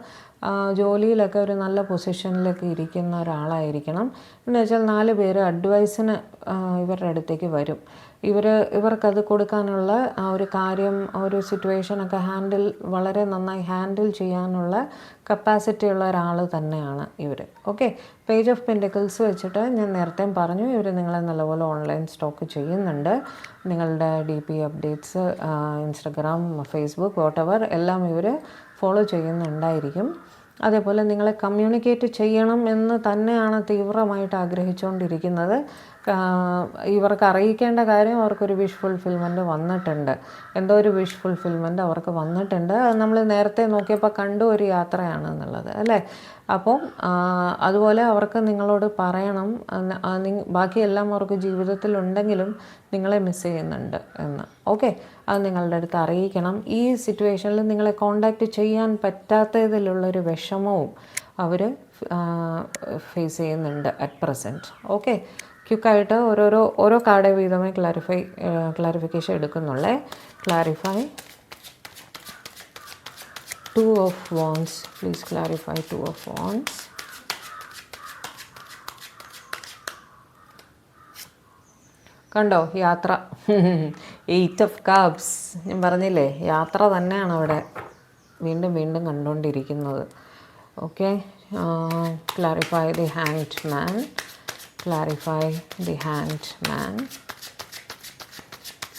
ജോലിയിലൊക്കെ ഒരു നല്ല പൊസിഷനിലൊക്കെ ഇരിക്കുന്ന ഒരാളായിരിക്കണം. എന്ന് വെച്ചാൽ 4 പേര് അഡ്വൈസിന് ഇവരുടെ അടുത്തേക്ക് വരും. ഇവർക്കത് കൊടുക്കാനുള്ള ആ ഒരു കാര്യം, ഒരു സിറ്റുവേഷനൊക്കെ വളരെ നന്നായി ഹാൻഡിൽ ചെയ്യാനുള്ള കപ്പാസിറ്റി ഉള്ള ഒരാൾ തന്നെയാണ് ഇവർ. ഓക്കെ, പേജ് ഓഫ് പെൻറ്റിക്കിൾസ് വെച്ചിട്ട് ഞാൻ നേരത്തെ പറഞ്ഞു, ഇവർ നിങ്ങളെ നല്ലപോലെ ഓൺലൈൻ സ്റ്റോക്ക് ചെയ്യുന്നുണ്ട്. നിങ്ങളുടെ DP updates, Instagram, Facebook, whatever എല്ലാം ഇവർ ഫോളോ ചെയ്യുന്നുണ്ടായിരിക്കും. അതേപോലെ നിങ്ങളെ കമ്മ്യൂണിക്കേറ്റ് ചെയ്യണം എന്ന് തന്നെയാണ് തീവ്രമായിട്ട് ആഗ്രഹിച്ചുകൊണ്ടിരിക്കുന്നത്. ഇവർക്ക് അറിയിക്കേണ്ട കാര്യം, അവർക്കൊരു വിഷ് ഫുൾഫിൽമെൻറ്റ് വന്നിട്ടുണ്ട്. എന്തോ ഒരു വിഷ് ഫുൾഫിൽമെൻറ്റ് അവർക്ക് വന്നിട്ടുണ്ട്. അത് നമ്മൾ നേരത്തെ നോക്കിയപ്പോൾ കണ്ടു ഒരു യാത്രയാണ് എന്നുള്ളത് അല്ലേ. അപ്പോൾ അതുപോലെ അവർക്ക് നിങ്ങളോട് പറയണം, ബാക്കിയെല്ലാം അവർക്ക് ജീവിതത്തിലുണ്ടെങ്കിലും നിങ്ങളെ മിസ് ചെയ്യുന്നുണ്ട് എന്ന്. ഓക്കെ, അത് നിങ്ങളുടെ അടുത്ത് അറിയിക്കണം. ഈ സിറ്റുവേഷനിൽ നിങ്ങളെ കോണ്ടാക്റ്റ് ചെയ്യാൻ പറ്റാത്തതിലുള്ളൊരു വിഷമവും അവർ ഫേസ് ചെയ്യുന്നുണ്ട് അറ്റ് പ്രസൻറ്റ്. ഓക്കെ, ക്വിക്കായിട്ട് ഓരോ കാർഡ് വീതമേ ക്ലാരിഫിക്കേഷൻ എടുക്കുന്നുള്ളേ. Clarify Two of Wands. Please clarify Two of Wands. കണ്ടോ യാത്ര. 8 of Cups. ഞാൻ പറഞ്ഞില്ലേ യാത്ര തന്നെയാണ് അവിടെ വീണ്ടും വീണ്ടും കണ്ടുകൊണ്ടിരിക്കുന്നത്. Okay, clarify the hanged man. Clarify the hanged man.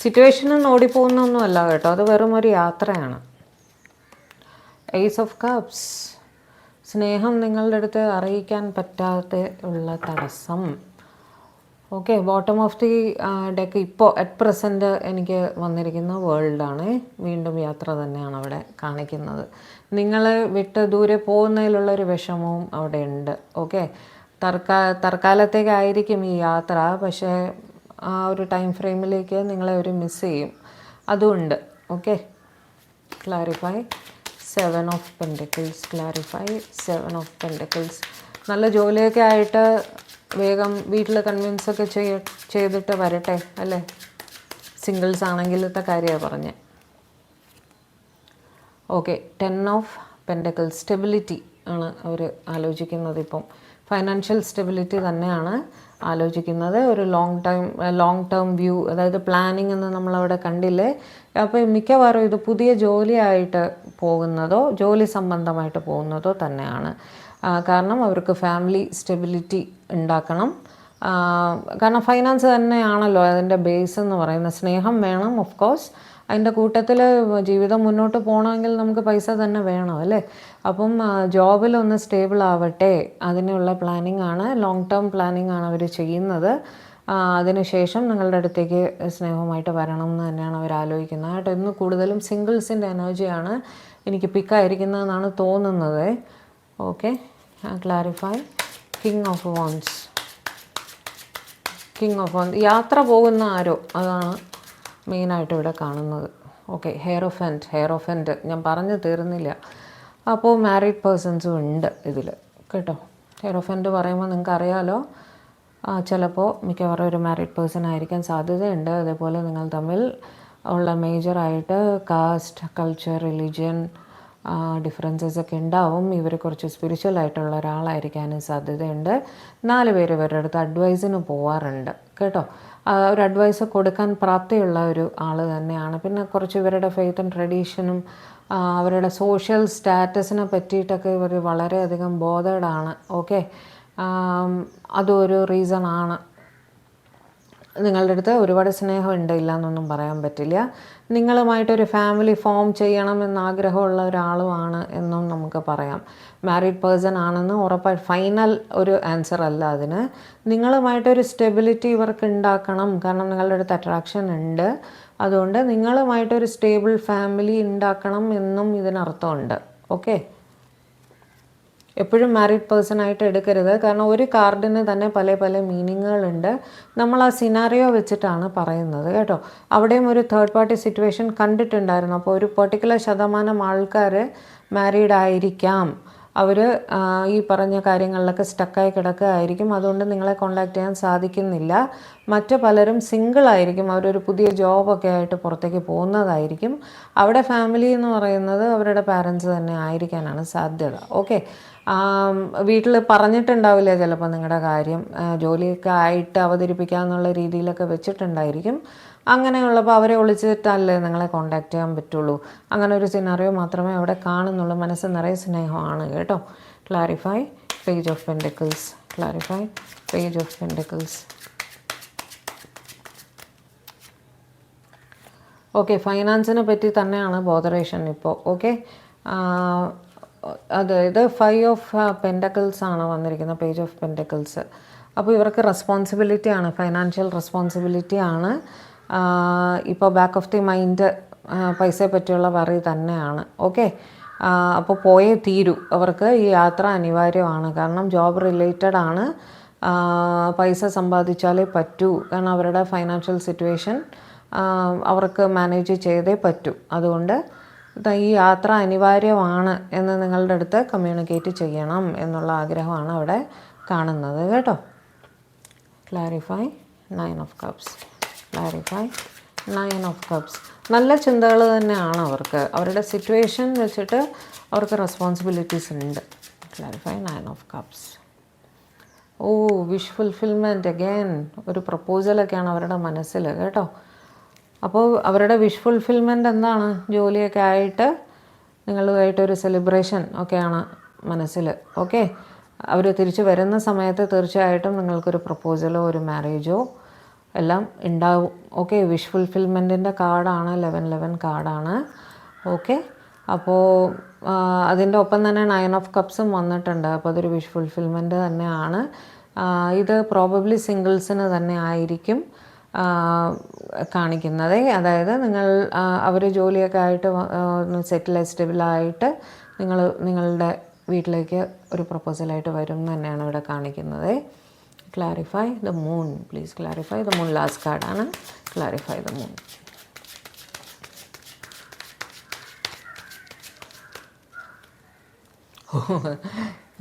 സിറ്റുവേഷനിൽ ഓടിപ്പോകുന്നൊന്നുമല്ല കേട്ടോ, അത് വെറും ഒരു യാത്രയാണ്. Ace of cups. സ്നേഹം നിങ്ങളുടെ അടുത്ത് അറിയിക്കാൻ പറ്റാത്ത ഉള്ള തടസ്സം. Okay, bottom of the deck ഇപ്പോൾ അറ്റ് പ്രസൻറ്റ് എനിക്ക് വന്നിരിക്കുന്ന വേൾഡാണ്. വീണ്ടും യാത്ര തന്നെയാണ് അവിടെ കാണിക്കുന്നത്. നിങ്ങൾ വിട്ട് ദൂരെ പോകുന്നതിലുള്ളൊരു വിഷമവും അവിടെ ഉണ്ട്. ഓക്കെ, തൽക്കാലത്തേക്കായിരിക്കും ഈ യാത്ര, പക്ഷേ ആ ഒരു ടൈം ഫ്രെയിമിലേക്ക് നിങ്ങളെ ഒരു മിസ് ചെയ്യും, അതുകൊണ്ട്. Okay, clarify Seven of Pentacles. Clarify Seven of Pentacles. നല്ല ജോലിയൊക്കെ ആയിട്ട് വേഗം വീട്ടിൽ കൺവിൻസൊക്കെ ചെയ്തിട്ട് വരട്ടെ അല്ലേ. സിംഗിൾസ് ആണെങ്കിലത്തെ കാര്യമാണ് പറഞ്ഞത്. Okay, 10 of Pentacles. സ്റ്റെബിലിറ്റി ആണ് അവർ ആലോചിക്കുന്നത്. ഇപ്പം ഫൈനാൻഷ്യൽ സ്റ്റെബിലിറ്റി തന്നെയാണ് ആലോചിക്കുന്നത്. ഒരു ലോങ് ടേം വ്യൂ, അതായത് പ്ലാനിങ് എന്ന് നമ്മളവിടെ കണ്ടില്ലേ. അപ്പോൾ മിക്കവാറും ഇത് പുതിയ ജോലിയായിട്ട് പോകുന്നതോ ജോലി സംബന്ധമായിട്ട് പോകുന്നതോ തന്നെയാണ്. കാരണം അവർക്ക് ഫാമിലി സ്റ്റെബിലിറ്റി ഉണ്ടാക്കണം. കാരണം ഫൈനാൻസ് തന്നെയാണല്ലോ അതിൻ്റെ ബേസ് എന്ന് പറയുന്നത്. സ്നേഹം വേണം ഓഫ് കോഴ്സ്, അതിൻ്റെ കൂട്ടത്തിൽ ജീവിതം മുന്നോട്ട് പോകണമെങ്കിൽ നമുക്ക് പൈസ തന്നെ വേണം അല്ലേ. അപ്പം ജോബിലൊന്ന് സ്റ്റേബിൾ ആവട്ടെ, അതിനുള്ള പ്ലാനിങ് ആണ്, ലോങ് ടേം പ്ലാനിങ് ആണ് അവർ ചെയ്യുന്നത്. അതിനുശേഷം നിങ്ങളുടെ അടുത്തേക്ക് സ്നേഹമായിട്ട് വരണം എന്ന് തന്നെയാണ് അവർ ആലോചിക്കുന്നത് കേട്ടോ. ഇന്ന് കൂടുതലും സിംഗിൾസിൻ്റെ എനർജിയാണ് എനിക്ക് പിക്കായിരിക്കുന്നതെന്നാണ് തോന്നുന്നത്. Okay, clarify king of wands. King of wands, യാത്ര പോകുന്ന ആരോ, അതാണ് മെയിനായിട്ട് ഇവിടെ കാണുന്നത്. ഓക്കെ, ഹെയറോഫൻറ്റ് ഞാൻ പറഞ്ഞു തീർന്നില്ല. അപ്പോൾ മാരീഡ് പേഴ്സൺസും ഉണ്ട് ഇതിൽ കേട്ടോ. ഹെയറോഫൻറ്റ് പറയുമ്പോൾ നിങ്ങൾക്ക് അറിയാമല്ലോ, ചിലപ്പോൾ മിക്കവാറും ഒരു മാരീഡ് പേഴ്സൺ ആയിരിക്കാൻ സാധ്യതയുണ്ട്. അതേപോലെ നിങ്ങൾ തമ്മിൽ ഉള്ള മേജറായിട്ട് കാസ്റ്റ്, കൾച്ചർ, റിലിജിയൻ ഡിഫറൻസസ് ഒക്കെ ഉണ്ടാവും. ഇവർ കുറച്ച് സ്പിരിച്വൽ ആയിട്ടുള്ള ഒരാളായിരിക്കാനും സാധ്യതയുണ്ട്. 4 പേര് ഇവരുടെ അടുത്ത് അഡ്വൈസിന് പോവാറുണ്ട് കേട്ടോ. ഒരു അഡ്വൈസ് കൊടുക്കാൻ പ്രാപ്തിയുള്ള ഒരു ആൾ തന്നെയാണ്. പിന്നെ കുറച്ച് ഇവരുടെ ഫെയ്ത്ത് ആൻഡ് ട്രഡീഷനും അവരുടെ സോഷ്യൽ സ്റ്റാറ്റസിനെ പറ്റിയിട്ടൊക്കെ ഇവർ വളരെയധികം ബോധേഡാണ്. ഓക്കെ, അതും ഒരു റീസൺ ആണ്. നിങ്ങളുടെ അടുത്ത് ഒരുപാട് സ്നേഹമുണ്ട്, ഇല്ല എന്നൊന്നും പറയാൻ പറ്റില്ല. നിങ്ങളുമായിട്ടൊരു ഫാമിലി ഫോം ചെയ്യണമെന്ന് ആഗ്രഹമുള്ള ഒരാളുമാണ് എന്നും നമുക്ക് പറയാം. മാരീഡ് പേഴ്സൺ ആണെന്ന് ഉറപ്പായി ഫൈനൽ ഒരു ആൻസർ അല്ല അതിന്. നിങ്ങളുമായിട്ടൊരു സ്റ്റെബിലിറ്റി ഇവർക്ക് ഉണ്ടാക്കണം, കാരണം നിങ്ങളുടെ അടുത്ത് അട്രാക്ഷൻ ഉണ്ട്. അതുകൊണ്ട് നിങ്ങളുമായിട്ടൊരു സ്റ്റേബിൾ ഫാമിലി ഉണ്ടാക്കണം എന്നും ഇതിനർത്ഥമുണ്ട്. ഓക്കെ, എപ്പോഴും മാരീഡ് പേഴ്സൺ ആയിട്ട് എടുക്കരുത്, കാരണം ഒരു കാർഡിന് തന്നെ പല പല മീനിങ്ങുകളുണ്ട്. നമ്മൾ ആ സിനാറിയോ വെച്ചിട്ടാണ് പറയുന്നത് കേട്ടോ. അവിടെയും ഒരു തേർഡ് പാർട്ടി സിറ്റുവേഷൻ കണ്ടിട്ടുണ്ടായിരുന്നു. അപ്പോൾ ഒരു പെർട്ടിക്കുലർ ശതമാനം ആൾക്കാർ മാരീഡ് ആയിരിക്കാം, അവർ ഈ പറഞ്ഞ കാര്യങ്ങളിലൊക്കെ സ്റ്റക്കായി കിടക്കുകയായിരിക്കും. അതുകൊണ്ട് നിങ്ങളെ കോണ്ടാക്ട് ചെയ്യാൻ സാധിക്കുന്നില്ല. മറ്റു പലരും സിംഗിളായിരിക്കും, അവരൊരു പുതിയ ജോബൊക്കെ ആയിട്ട് പുറത്തേക്ക് പോകുന്നതായിരിക്കും. അവിടെ ഫാമിലി എന്ന് പറയുന്നത് അവരുടെ പാരൻസ് തന്നെ ആയിരിക്കാനാണ് സാധ്യത. ഓക്കെ, വീട്ടിൽ പറഞ്ഞിട്ടുണ്ടാവില്ല ചിലപ്പോൾ നിങ്ങളുടെ കാര്യം, ജോലിയൊക്കെ ആയിട്ട് അവതരിപ്പിക്കാമെന്നുള്ള രീതിയിലൊക്കെ വെച്ചിട്ടുണ്ടായിരിക്കും. അങ്ങനെയുള്ളപ്പോൾ അവരെ ഒളിച്ചിട്ടല്ലേ നിങ്ങളെ കോണ്ടാക്ട് ചെയ്യാൻ പറ്റുള്ളൂ. അങ്ങനെ ഒരു സിനാറിയോ മാത്രമേ അവിടെ കാണുന്നുള്ളൂ. മനസ്സ് നിറയെ സ്നേഹമാണ് കേട്ടോ. Clarify page of pentacles. Clarify page of pentacles. Okay, ഫൈനാൻസിനെ പറ്റി തന്നെയാണ് ബോധറേഷൻ ഇപ്പോൾ. ഓക്കെ, ഇത് 5 ഓഫ് പെൻറ്റക്കിൾസ് ആണ് വന്നിരിക്കുന്നത്, പേജ് ഓഫ് പെൻറ്റക്കിൾസ്. അപ്പോൾ ഇവർക്ക് റെസ്പോൺസിബിലിറ്റി ആണ്, ഫൈനാൻഷ്യൽ റെസ്പോൺസിബിലിറ്റി ആണ്. ഇപ്പോൾ ബാക്ക് ഓഫ് ദി മൈൻഡ് പൈസയെ പറ്റിയുള്ള വറി തന്നെയാണ്. ഓക്കെ, അപ്പോൾ പോയേ തീരൂ. അവർക്ക് ഈ യാത്ര അനിവാര്യമാണ്. കാരണം ജോബ് റിലേറ്റഡ് ആണ്. പൈസ സമ്പാദിച്ചാലേ പറ്റൂ. കാരണം അവരുടെ ഫൈനാൻഷ്യൽ സിറ്റുവേഷൻ അവർക്ക് മാനേജ് ചെയ്തേ പറ്റൂ. അതുകൊണ്ട് ഈ യാത്ര അനിവാര്യമാണ് എന്ന് നിങ്ങളുടെ അടുത്ത് കമ്മ്യൂണിക്കേറ്റ് ചെയ്യണം എന്നുള്ള ആഗ്രഹമാണ് അവിടെ കാണുന്നത് കേട്ടോ. Clarify 9 of cups. Clarify 9 of cups. നല്ല ചിന്തകൾ തന്നെയാണ് അവർക്ക്. അവരുടെ സിറ്റുവേഷൻ വെച്ചിട്ട് അവർക്ക് റെസ്പോൺസിബിലിറ്റീസ് ഉണ്ട്. Clarify 9 of cups. Oh, wish fulfilment again. ഒരു പ്രപ്പോസലൊക്കെയാണ് അവരുടെ മനസ്സിൽ കേട്ടോ. അപ്പോൾ അവരുടെ വിഷ് ഫുൾഫിൽമെൻറ്റ് എന്താണ്? ജോലിയൊക്കെ ആയിട്ട് നിങ്ങളുമായിട്ടൊരു സെലിബ്രേഷൻ ഒക്കെയാണ് മനസ്സിൽ. ഓക്കെ, അവർ തിരിച്ച് വരുന്ന സമയത്ത് തീർച്ചയായിട്ടും നിങ്ങൾക്കൊരു പ്രപ്പോസലോ ഒരു മാരേജോ എല്ലാം ഉണ്ടാവും. ഓക്കെ, വിഷ് ഫുൾഫിൽമെൻറ്റിൻ്റെ കാർഡാണ് 1111 കാർഡാണ്. ഓക്കെ, അപ്പോൾ അതിൻ്റെ ഒപ്പം തന്നെ 9 ഓഫ് കപ്സും വന്നിട്ടുണ്ട്. അപ്പോൾ അതൊരു വിഷ് ഫുൾഫിൽമെൻറ്റ് തന്നെയാണ്. ഇത് പ്രോബബ്ലി സിംഗിൾസിന് തന്നെ ആയിരിക്കും കാണിക്കുന്നത്. അതായത് അവർ ജോലിയൊക്കെ ആയിട്ട് സെറ്റിൽ സ്റ്റെബിളായിട്ട് നിങ്ങളുടെ വീട്ടിലേക്ക് ഒരു പ്രപ്പോസലായിട്ട് വരും എന്ന് തന്നെയാണ് ഇവിടെ കാണിക്കുന്നത്. Clarify the moon please. Clarify the moon. Last കാർഡാണ്. Clarify the moon.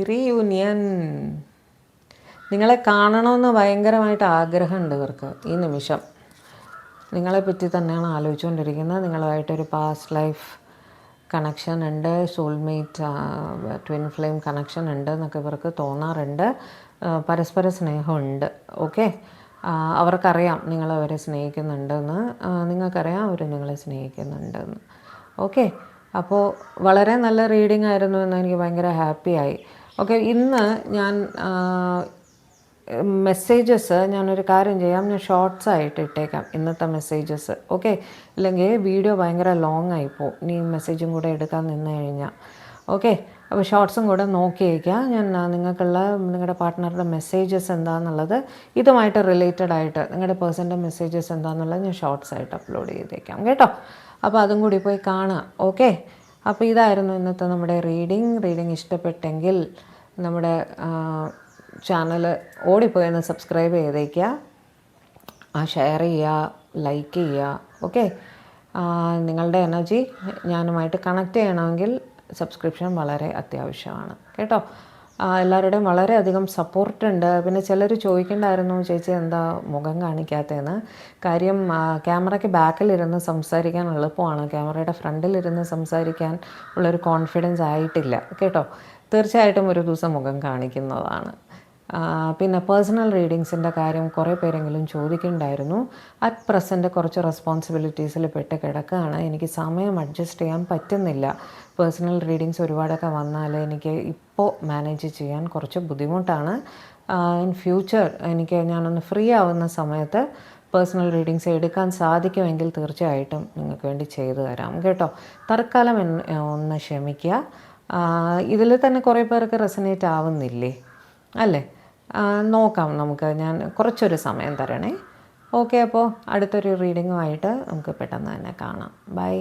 റീയൂണിയൻ. നിങ്ങളെ കാണണമെന്ന് ഭയങ്കരമായിട്ട് ആഗ്രഹമുണ്ട് ഇവർക്ക് ഈ നിമിഷം. നിങ്ങളെപ്പറ്റി തന്നെയാണ് ആലോചിച്ചുകൊണ്ടിരിക്കുന്നത്. നിങ്ങളുമായിട്ടൊരു പാസ്റ്റ് ലൈഫ് കണക്ഷൻ ഉണ്ട്, സോൾമേറ്റ് ട്വിൻ ഫ്ലെയിം കണക്ഷൻ ഉണ്ട് എന്നൊക്കെ ഇവർക്ക് തോന്നാറുണ്ട്. പരസ്പര സ്നേഹമുണ്ട്. ഓക്കെ, അവർക്കറിയാം നിങ്ങളവരെ സ്നേഹിക്കുന്നുണ്ടെന്ന്. നിങ്ങൾക്കറിയാം അവർ നിങ്ങളെ സ്നേഹിക്കുന്നുണ്ടെന്ന്. ഓക്കെ, അപ്പോൾ വളരെ നല്ല റീഡിംഗ് ആയിരുന്നു എന്ന് എനിക്ക് ഭയങ്കര ഹാപ്പിയായി. ഓക്കെ, ഇന്ന് ഞാൻ മെസ്സേജസ് ഞാനൊരു കാര്യം ചെയ്യാം, ഞാൻ ഷോർട്സ് ആയിട്ട് ഇട്ടേക്കാം ഇന്നത്തെ മെസ്സേജസ്. ഓക്കെ, ഇല്ലെങ്കിൽ വീഡിയോ ഭയങ്കര ലോങ് ആയിപ്പോവും ഇനി മെസ്സേജും കൂടെ എടുക്കാൻ നിന്ന് കഴിഞ്ഞാൽ. ഓക്കെ, അപ്പോൾ ഷോർട്സും കൂടെ നോക്കിയേക്കാം. ഞാൻ നിങ്ങളുടെ പാർട്ട്ണറുടെ മെസ്സേജസ് എന്താണെന്നുള്ളത് ഇതുമായിട്ട് റിലേറ്റഡ് ആയിട്ട് നിങ്ങളുടെ പേഴ്സൻ്റെ മെസ്സേജസ് എന്താണെന്നുള്ളത് ഞാൻ ഷോർട്സ് ആയിട്ട് അപ്ലോഡ് ചെയ്തേക്കാം കേട്ടോ. അപ്പോൾ അതും കൂടി പോയി കാണുക. ഓക്കെ, അപ്പോൾ ഇതായിരുന്നു ഇന്നത്തെ നമ്മുടെ റീഡിങ് ഇഷ്ടപ്പെട്ടെങ്കിൽ നമ്മുടെ ചാനൽ ഓടിപ്പോയെന്ന് സബ്സ്ക്രൈബ് ചെയ്തേക്കുക, ഷെയർ ചെയ്യുക, ലൈക്ക് ചെയ്യുക. ഓക്കെ, നിങ്ങളുടെ എനർജി ഞാനുമായിട്ട് കണക്ട് ചെയ്യണമെങ്കിൽ സബ്സ്ക്രിപ്ഷൻ വളരെ അത്യാവശ്യമാണ് കേട്ടോ. എല്ലാവരുടെയും വളരെയധികം സപ്പോർട്ടുണ്ട്. പിന്നെ ചിലർ ചോദിക്കേണ്ടായിരുന്നു, ചേച്ചി എന്താ മുഖം കാണിക്കാത്തതെന്ന്. കാര്യം ക്യാമറയ്ക്ക് ബാക്കിലിരുന്ന് സംസാരിക്കാൻ എളുപ്പമാണ്, ക്യാമറയുടെ ഫ്രണ്ടിലിരുന്ന് സംസാരിക്കാൻ ഉള്ളൊരു കോൺഫിഡൻസ് ആയിട്ടില്ല കേട്ടോ. തീർച്ചയായിട്ടും ഒരു ദിവസം മുഖം കാണിക്കുന്നതാണ്. പിന്നെ പേഴ്സണൽ റീഡിങ്സിൻ്റെ കാര്യം കുറേ പേരെങ്കിലും ചോദിക്കുന്നുണ്ടായിരുന്നു. അറ്റ് പ്രസൻറ്റ് കുറച്ച് റെസ്പോൺസിബിലിറ്റീസിൽ പെട്ട് കിടക്കുകയാണ്. എനിക്ക് സമയം അഡ്ജസ്റ്റ് ചെയ്യാൻ പറ്റുന്നില്ല. പേഴ്സണൽ റീഡിങ്സ് ഒരുപാടൊക്കെ വന്നാൽ എനിക്ക് ഇപ്പോൾ മാനേജ് ചെയ്യാൻ കുറച്ച് ബുദ്ധിമുട്ടാണ്. ഇൻ ഫ്യൂച്ചർ ഞാനൊന്ന് ഫ്രീ ആവുന്ന സമയത്ത് പേഴ്സണൽ റീഡിങ്സ് എടുക്കാൻ സാധിക്കുമെങ്കിൽ തീർച്ചയായിട്ടും നിങ്ങൾക്ക് വേണ്ടി ചെയ്തു തരാം കേട്ടോ. തൽക്കാലം ഒന്ന് ക്ഷമിക്കുക. ഇതിൽ തന്നെ കുറേ പേർക്ക് റെസനേറ്റ് ആവുന്നില്ലേ അല്ലേ? നോക്കാം നമുക്ക്. ഞാൻ കുറച്ചൊരു സമയം തരണേ. ഓക്കെ, അപ്പോൾ അടുത്തൊരു റീഡിങ്ങുമായിട്ട് നമുക്ക് പെട്ടെന്ന് തന്നെ കാണാം. ബൈ.